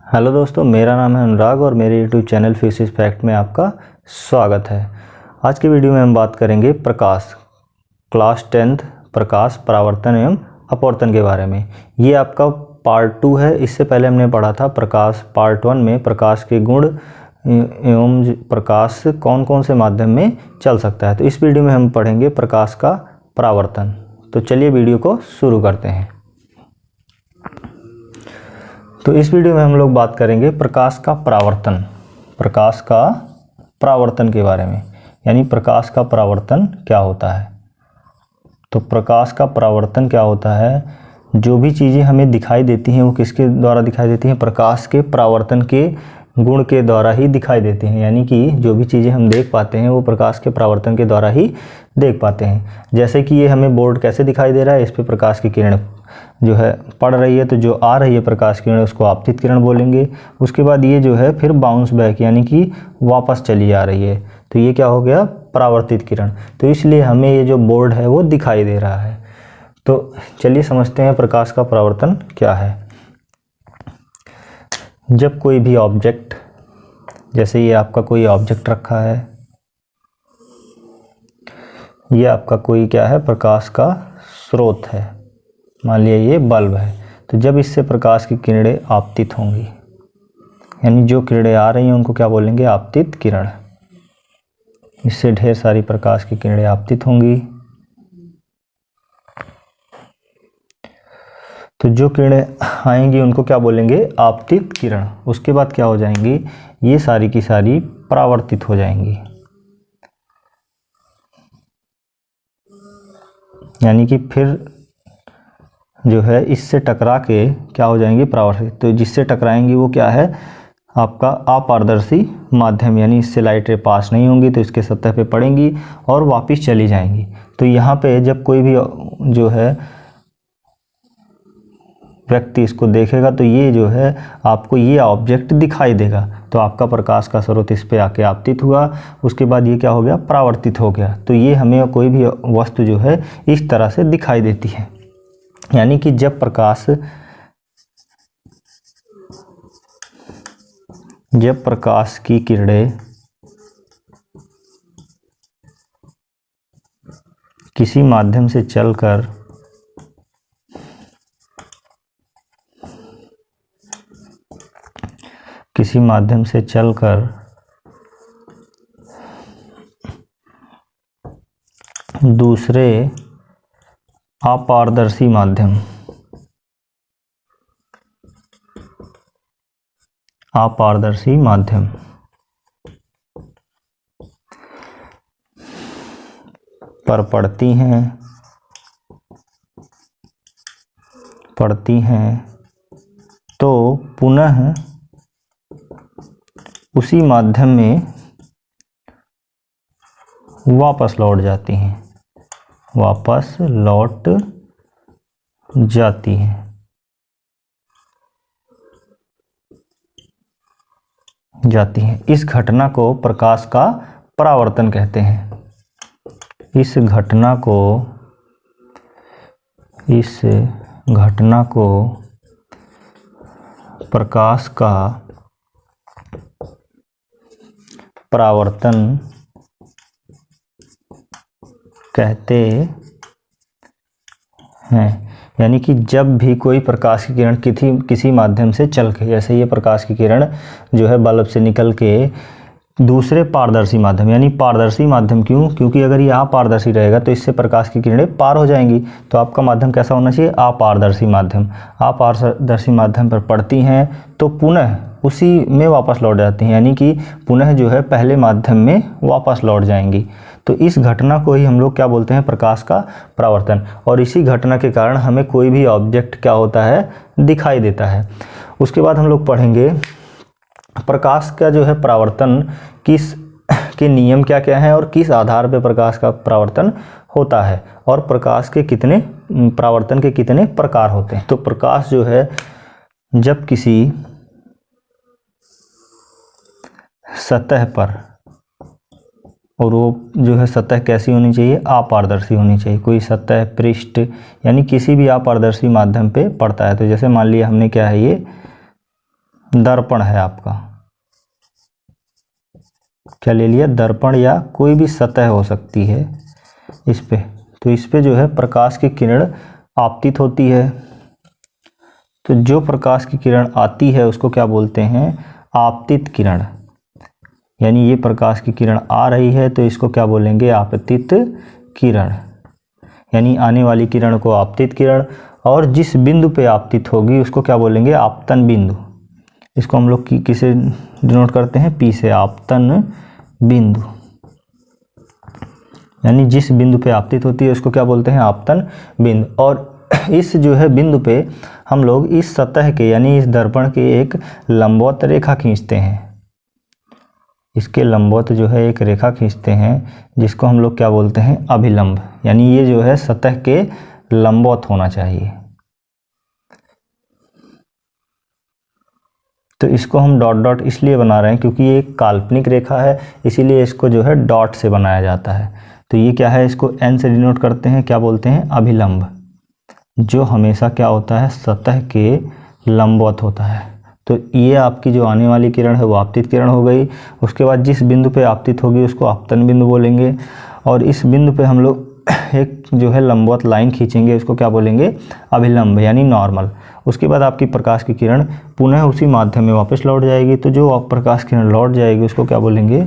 Hello दोस्तों, मेरा नाम है अनुराग और मेरे यूट्यूब चैनल फिजिक्स फैक्ट में आपका स्वागत है। आज की वीडियो में हम बात करेंगे प्रकाश, क्लास 10th प्रकाश, परावर्तन एवं अपवर्तन के बारे में। ये आपका पार्ट 2 है। इससे पहले हमने पढ़ा था प्रकाश पार्ट 1 में प्रकाश के गुण एवं प्रकाश कौन कौन से माध्यम में चल सकता है। तो इस वीडियो में हम पढ़ेंगे प्रकाश का परावर्तन। तो चलिए वीडियो को शुरू करते हैं। तो इस वीडियो में हम लोग बात करेंगे प्रकाश का परावर्तन, प्रकाश का परावर्तन के बारे में, यानी प्रकाश का परावर्तन क्या होता है। तो प्रकाश का परावर्तन क्या होता है, जो भी चीज़ें हमें दिखाई देती हैं वो किसके द्वारा दिखाई देती हैं, प्रकाश के परावर्तन के गुण के द्वारा ही दिखाई देती हैं। यानी कि जो भी चीज़ें हम देख पाते हैं वो प्रकाश के परावर्तन के द्वारा ही देख पाते हैं। जैसे कि ये हमें बोर्ड कैसे दिखाई दे रहा है, इस पर प्रकाश की किरण जो है पड़ रही है, तो जो आ रही है प्रकाश किरण उसको आपतित किरण बोलेंगे। उसके बाद ये जो है फिर बाउंस बैक यानी कि वापस चली आ रही है, तो ये क्या हो गया, परावर्तित किरण। तो इसलिए हमें ये जो बोर्ड है वो दिखाई दे रहा है। तो चलिए समझते हैं प्रकाश का परावर्तन क्या है। जब कोई भी ऑब्जेक्ट, जैसे ये आपका कोई ऑब्जेक्ट रखा है, ये आपका कोई क्या है, प्रकाश का स्रोत है, मान लिया ये बल्ब है। तो जब इससे प्रकाश की किरणें आपतित होंगी, यानी जो किरणें आ रही हैं उनको क्या बोलेंगे, आपतित किरण। इससे ढेर सारी प्रकाश की किरणें आपतित होंगी। तो जो किरणें आएंगी उनको क्या बोलेंगे, आपतित किरण। उसके बाद क्या हो जाएंगी, ये सारी की सारी परावर्तित हो जाएंगी, यानी कि फिर जो है इससे टकरा के क्या हो जाएंगी, परावर्तित। तो जिससे टकराएंगी वो क्या है, आपका अपारदर्शी माध्यम, यानी इससे लाइटें पास नहीं होंगी तो इसके सतह पे पड़ेंगी और वापस चली जाएंगी। तो यहाँ पे जब कोई भी जो है व्यक्ति इसको देखेगा तो ये जो है आपको ये ऑब्जेक्ट दिखाई देगा। तो आपका प्रकाश का स्रोत इस पे आके आपतित हुआ, उसके बाद ये क्या हो गया, परावर्तित हो गया। तो ये हमें कोई भी वस्तु जो है इस तरह से दिखाई देती है। यानी कि जब प्रकाश की किरणें किसी माध्यम से चलकर दूसरे अपारदर्शी माध्यम पर पड़ती हैं तो पुनः उसी माध्यम में वापस लौट जाती हैं। इस घटना को प्रकाश का परावर्तन कहते हैं। इस घटना को प्रकाश का परावर्तन कहते हैं। यानी कि जब भी कोई प्रकाश की किरण किसी माध्यम से चल के, जैसे ये प्रकाश की किरण जो है बल्ब से निकल के दूसरे पारदर्शी माध्यम, यानी पारदर्शी माध्यम क्यों, क्योंकि अगर ये अपारदर्शी रहेगा तो इससे प्रकाश की किरणें पार हो जाएंगी। तो आपका माध्यम कैसा होना चाहिए, अपारदर्शी माध्यम। अपारदर्शी माध्यम पर पड़ती हैं तो पुनः उसी में वापस लौट जाती हैं, यानी कि पुनः जो है पहले माध्यम में वापस लौट जाएंगी। तो इस घटना को ही हम लोग क्या बोलते हैं, प्रकाश का परावर्तन। और इसी घटना के कारण हमें कोई भी ऑब्जेक्ट क्या होता है, दिखाई देता है। उसके बाद हम लोग पढ़ेंगे प्रकाश का जो है परावर्तन किस के नियम क्या क्या हैं और किस आधार पर प्रकाश का परावर्तन होता है, और प्रकाश के परावर्तन के कितने प्रकार होते हैं। तो प्रकाश जो है जब किसी सतह पर, और वो जो है सतह कैसी होनी चाहिए, अपारदर्शी होनी चाहिए। कोई सतह, पृष्ठ, यानी किसी भी अपारदर्शी माध्यम पे पड़ता है। तो जैसे मान लिया हमने क्या है, ये दर्पण है आपका, क्या ले लिया, दर्पण या कोई भी सतह हो सकती है इस पे, तो इस पे जो है प्रकाश की किरण आपतित होती है। तो जो प्रकाश की किरण आती है उसको क्या बोलते हैं, आपतित किरण। यानी ये प्रकाश की किरण आ रही है तो इसको क्या बोलेंगे, आपतित किरण। यानी आने वाली किरण को आपतित किरण, और जिस बिंदु पे आपतित होगी उसको क्या बोलेंगे, आपतन बिंदु। इसको हम लोग किसे डिनोट करते हैं, पी से, आपतन बिंदु। यानी जिस बिंदु पे आपतित होती है उसको क्या बोलते हैं, आपतन बिंदु। और इस जो है बिंदु पे हम लोग इस सतह के यानी इस दर्पण के एक लंबवत रेखा खींचते हैं। इसके लंबवत जो है एक रेखा खींचते हैं जिसको हम लोग क्या बोलते हैं, अभिलंब। यानी ये जो है सतह के लंबवत होना चाहिए। तो इसको हम डॉट डॉट इसलिए बना रहे हैं क्योंकि ये एक काल्पनिक रेखा है, इसीलिए इसको जो है डॉट से बनाया जाता है। तो ये क्या है, इसको एन से डिनोट करते हैं, क्या बोलते हैं, अभिलंब, जो हमेशा क्या होता है, सतह के लंबवत होता है। तो ये आपकी जो आने वाली किरण है वो आपतित किरण हो गई। उसके बाद जिस बिंदु पे आपतित होगी उसको आपतन बिंदु बोलेंगे, और इस बिंदु पे हम लोग एक जो है लंबवत लाइन खींचेंगे, उसको क्या बोलेंगे, अभिलंब यानी नॉर्मल। उसके बाद आपकी प्रकाश की किरण पुनः उसी माध्यम में वापस लौट जाएगी। तो जो प्रकाश किरण लौट जाएगी उसको क्या बोलेंगे,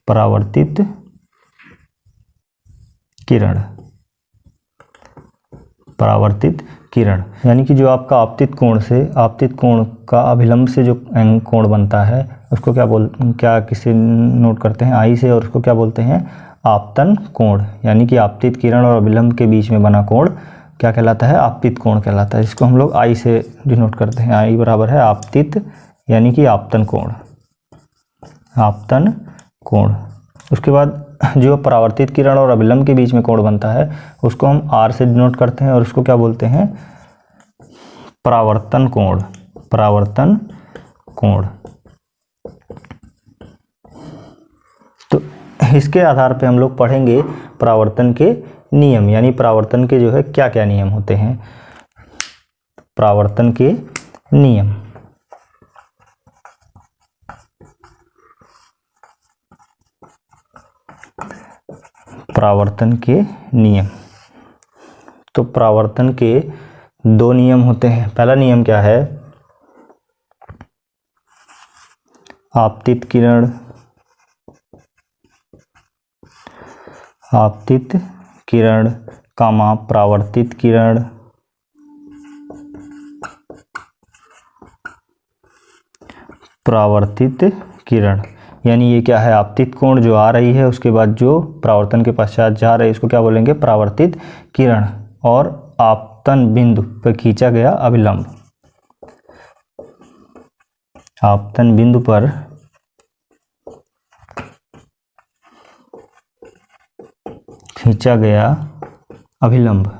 परावर्तित किरण। परावर्तित किरण यानी कि जो आपका आपतित कोण का अभिलंब से जो कोण बनता है उसको क्या किसे नोट करते हैं, आई से, और उसको क्या बोलते हैं, आपतन कोण। यानी कि आपतित किरण और अभिलंब के बीच में बना कोण क्या कहलाता है, आपतित कोण कहलाता है। इसको हम लोग आई से डिनोट करते हैं, आई बराबर है आपतित यानी कि आपतन कोण, आपतन कोण। उसके बाद जो परावर्तित किरण और अभिलंब के बीच में कोण बनता है उसको हम आर से डिनोट करते हैं, और उसको क्या बोलते हैं, परावर्तन कोण, परावर्तन कोण। तो इसके आधार पे हम लोग पढ़ेंगे परावर्तन के नियम, यानी परावर्तन के जो है क्या क्या नियम होते हैं। परावर्तन के नियम, परावर्तन के नियम। तो परावर्तन के दो नियम होते हैं। पहला नियम क्या है, आपतित किरण, आपतित किरण कामा परावर्तित किरण, परावर्तित किरण। यानी ये क्या है, आपतित कोण जो आ रही है उसके बाद जो परावर्तन के पश्चात जा रही है इसको क्या बोलेंगे, परावर्तित किरण। और आपतन बिंदु पर खींचा गया अभिलंब, आपतन बिंदु पर खींचा गया अभिलंब।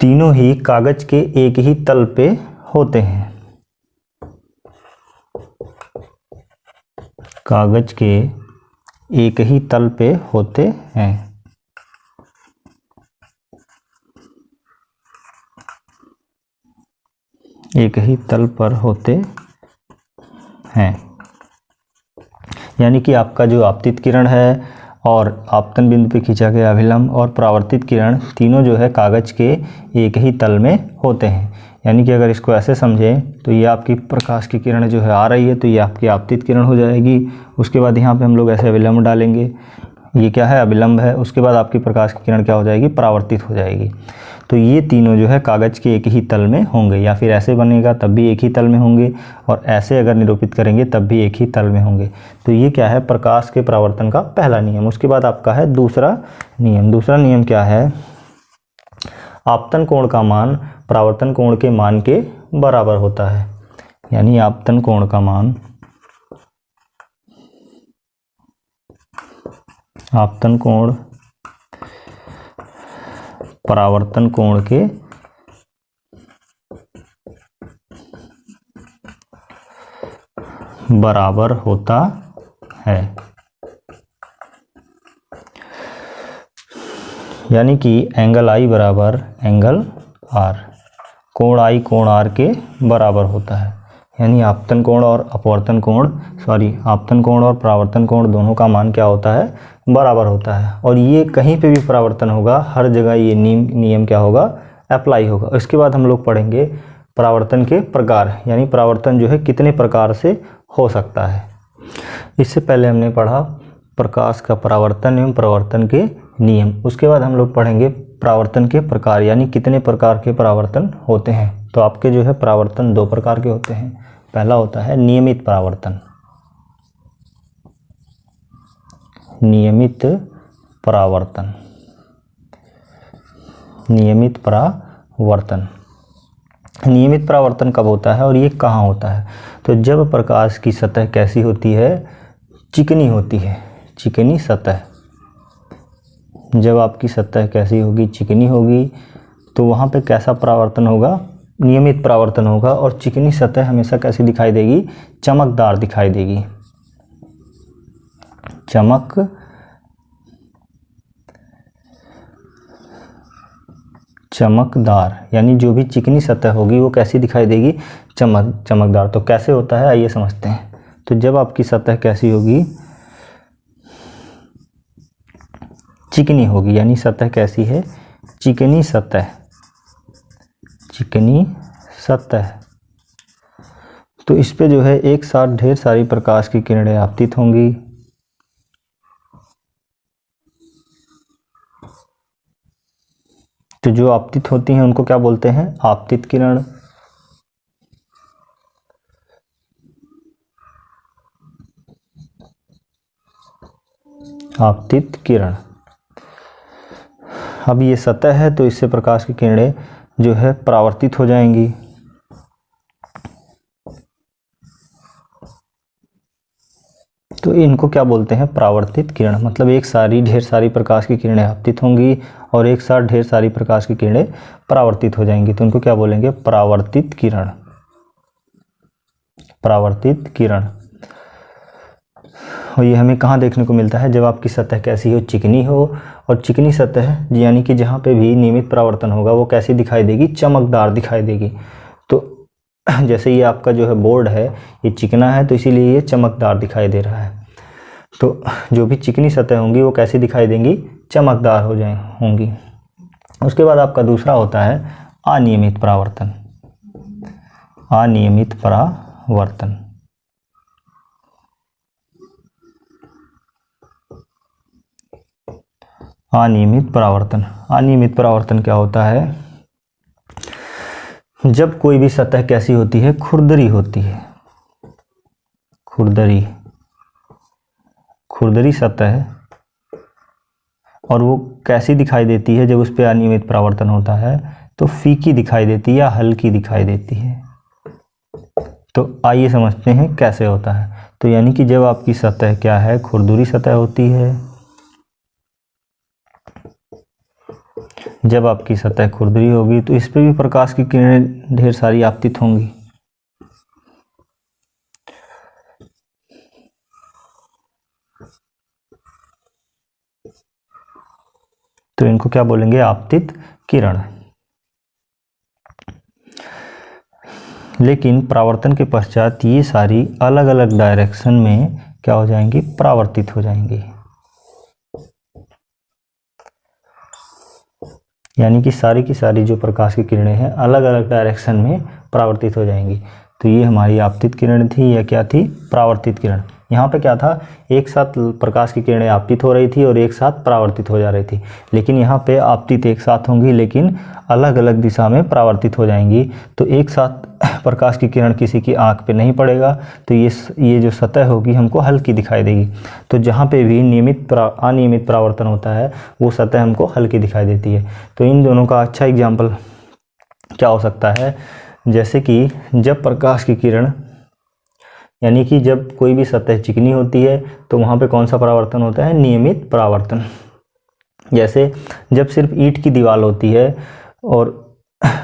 तीनों ही कागज के एक ही तल पे होते हैं, कागज के एक ही तल पे होते हैं। एक ही तल पर होते हैं। यानी कि आपका जो आपतित किरण है और आपतन बिंदु पे खींचा गया अभिलंब और परावर्तित किरण तीनों जो है कागज के एक ही तल में होते हैं। यानी कि अगर इसको ऐसे समझें तो ये आपकी प्रकाश की किरण जो है आ रही है तो ये आपकी आपतित किरण हो जाएगी। उसके बाद यहाँ पे हम लोग ऐसे अभिलंब डालेंगे, ये क्या है, अभिलंब है। उसके बाद आपकी प्रकाश की किरण क्या हो जाएगी, परावर्तित हो जाएगी। तो ये तीनों जो है कागज के एक ही तल में होंगे, या फिर ऐसे बनेगा तब भी एक ही तल में होंगे, और ऐसे अगर निरूपित करेंगे तब भी एक ही तल में होंगे। तो ये क्या है, प्रकाश के परावर्तन का पहला नियम। उसके बाद आपका है दूसरा नियम। दूसरा नियम क्या है, आपतन कोण का मान परावर्तन कोण के मान के बराबर होता है। यानी आपतन कोण का मान आपतन कोण परावर्तन कोण के बराबर होता है। यानी कि एंगल आई बराबर एंगल आर, कोण आई कोण आर के बराबर होता है। यानी आपतन कोण और अपवर्तन कोण आपतन कोण और परावर्तन कोण दोनों का मान क्या होता है, बराबर होता है। और ये कहीं पे भी परावर्तन होगा हर जगह ये नियम क्या होगा, अप्लाई होगा। इसके बाद हम लोग पढ़ेंगे परावर्तन के प्रकार, यानी परावर्तन जो है कितने प्रकार से हो सकता है। इससे पहले हमने पढ़ा प्रकाश का परावर्तन एवं परावर्तन के नियम। उसके बाद हम लोग पढ़ेंगे परावर्तन के प्रकार, यानी कितने प्रकार के परावर्तन होते हैं। तो आपके जो है परावर्तन दो प्रकार के होते हैं। पहला होता है नियमित परावर्तन, नियमित परावर्तन, नियमित परावर्तन। नियमित परावर्तन कब होता है और ये कहाँ होता है? तो जब प्रकाश की सतह कैसी होती है, चिकनी होती है, चिकनी सतह। जब आपकी सतह कैसी होगी, चिकनी होगी, तो वहाँ पे कैसा परावर्तन होगा, नियमित परावर्तन होगा। और चिकनी सतह हमेशा कैसी दिखाई देगी, चमकदार दिखाई देगी, चमकदार। यानी जो भी चिकनी सतह होगी वो कैसी दिखाई देगी, चमकदार। तो कैसे होता है आइए समझते हैं। तो जब आपकी सतह कैसी होगी, चिकनी होगी, यानी सतह कैसी है, चिकनी सतह, चिकनी सतह। तो इस पे जो है एक साथ ढेर सारी प्रकाश की किरणें आपतित होंगी। तो जो आपतित होती हैं उनको क्या बोलते हैं, आपतित किरण। आपतित किरण। अब ये सतह है तो इससे प्रकाश की किरणें जो है परावर्तित हो जाएंगी। तो इनको क्या बोलते हैं, परावर्तित किरण। मतलब एक सारी ढेर सारी प्रकाश की किरणें आपतित होंगी और एक साथ ढेर सारी प्रकाश की किरणें परावर्तित हो जाएंगी। तो इनको क्या बोलेंगे, परावर्तित किरण, परावर्तित किरण। और ये हमें कहाँ देखने को मिलता है, जब आपकी सतह कैसी हो, चिकनी हो। और चिकनी सतह यानी कि जहाँ पे भी नियमित परावर्तन होगा वो कैसी दिखाई देगी, चमकदार दिखाई देगी। तो जैसे ये आपका जो है बोर्ड है, ये चिकना है तो इसीलिए ये चमकदार दिखाई दे रहा है। तो जो भी चिकनी सतह होंगी वो कैसी दिखाई देंगी, चमकदार होंगी। उसके बाद आपका दूसरा होता है अनियमित परावर्तन, अनियमित परावर्तन। अनियमित परावर्तन, अनियमित परावर्तन क्या होता है, जब कोई भी सतह कैसी होती है, खुरदरी होती है, खुरदरी, खुरदरी सतह। और वो कैसी दिखाई देती है, जब उस पर अनियमित परावर्तन होता है तो फीकी दिखाई देती है या हल्की दिखाई देती है। तो आइए समझते हैं कैसे होता है। तो यानी कि जब आपकी सतह क्या है, खुरदरी सतह होती है, जब आपकी सतह खुरदरी होगी तो इस पे भी प्रकाश की किरणें ढेर सारी आपतित होंगी। तो इनको क्या बोलेंगे, आपतित किरण। लेकिन परावर्तन के पश्चात ये सारी अलग अलग डायरेक्शन में क्या हो जाएंगी, परावर्तित हो जाएंगी। यानी कि सारी की सारी जो प्रकाश की किरणें हैं अलग अलग डायरेक्शन में परावर्तित हो जाएंगी। तो ये हमारी आपतित किरण थी या क्या थी, परावर्तित किरण। यहाँ पे क्या था, एक साथ प्रकाश की किरणें आपतित हो रही थी और एक साथ परावर्तित हो जा रही थी। लेकिन यहाँ पे आपतित एक साथ होंगी लेकिन अलग अलग दिशा में परावर्तित हो जाएंगी। तो एक साथ प्रकाश की किरण किसी की आँख पे नहीं पड़ेगा तो ये जो सतह होगी हमको हल्की दिखाई देगी। तो जहाँ पे भी अनियमित परावर्तन होता है वो सतह हमको हल्की दिखाई देती है। तो इन दोनों का अच्छा एग्जाम्पल क्या हो सकता है, जैसे कि जब प्रकाश की किरण, यानी कि जब कोई भी सतह चिकनी होती है तो वहाँ पे कौन सा परावर्तन होता है, नियमित परावर्तन। जैसे जब सिर्फ ईंट की दीवार होती है और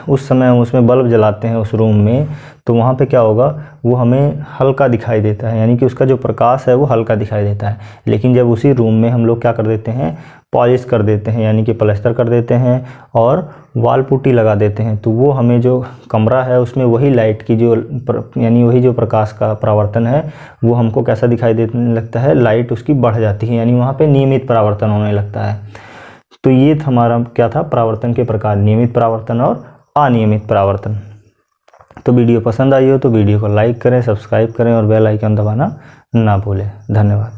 उस समय हम उसमें बल्ब जलाते हैं उस रूम में, तो वहाँ पे क्या होगा, वो हमें हल्का दिखाई देता है, यानी कि उसका जो प्रकाश है वो हल्का दिखाई देता है। लेकिन जब उसी रूम में हम लोग क्या कर देते हैं, पॉलिश कर देते हैं, यानी कि प्लास्टर कर देते हैं और वाल पुट्टी लगा देते हैं, तो वो हमें जो कमरा है उसमें वही लाइट की जो यानी वही जो प्रकाश का परावर्तन है वो हमको कैसा दिखाई देने लगता है, लाइट उसकी बढ़ जाती है, यानी वहाँ पे नियमित परावर्तन होने लगता है। तो ये हमारा क्या था, परावर्तन के प्रकार, नियमित परावर्तन और अनियमित परावर्तन। तो वीडियो पसंद आई हो तो वीडियो को लाइक करें, सब्सक्राइब करें और बेल आइकन दबाना ना भूलें। धन्यवाद।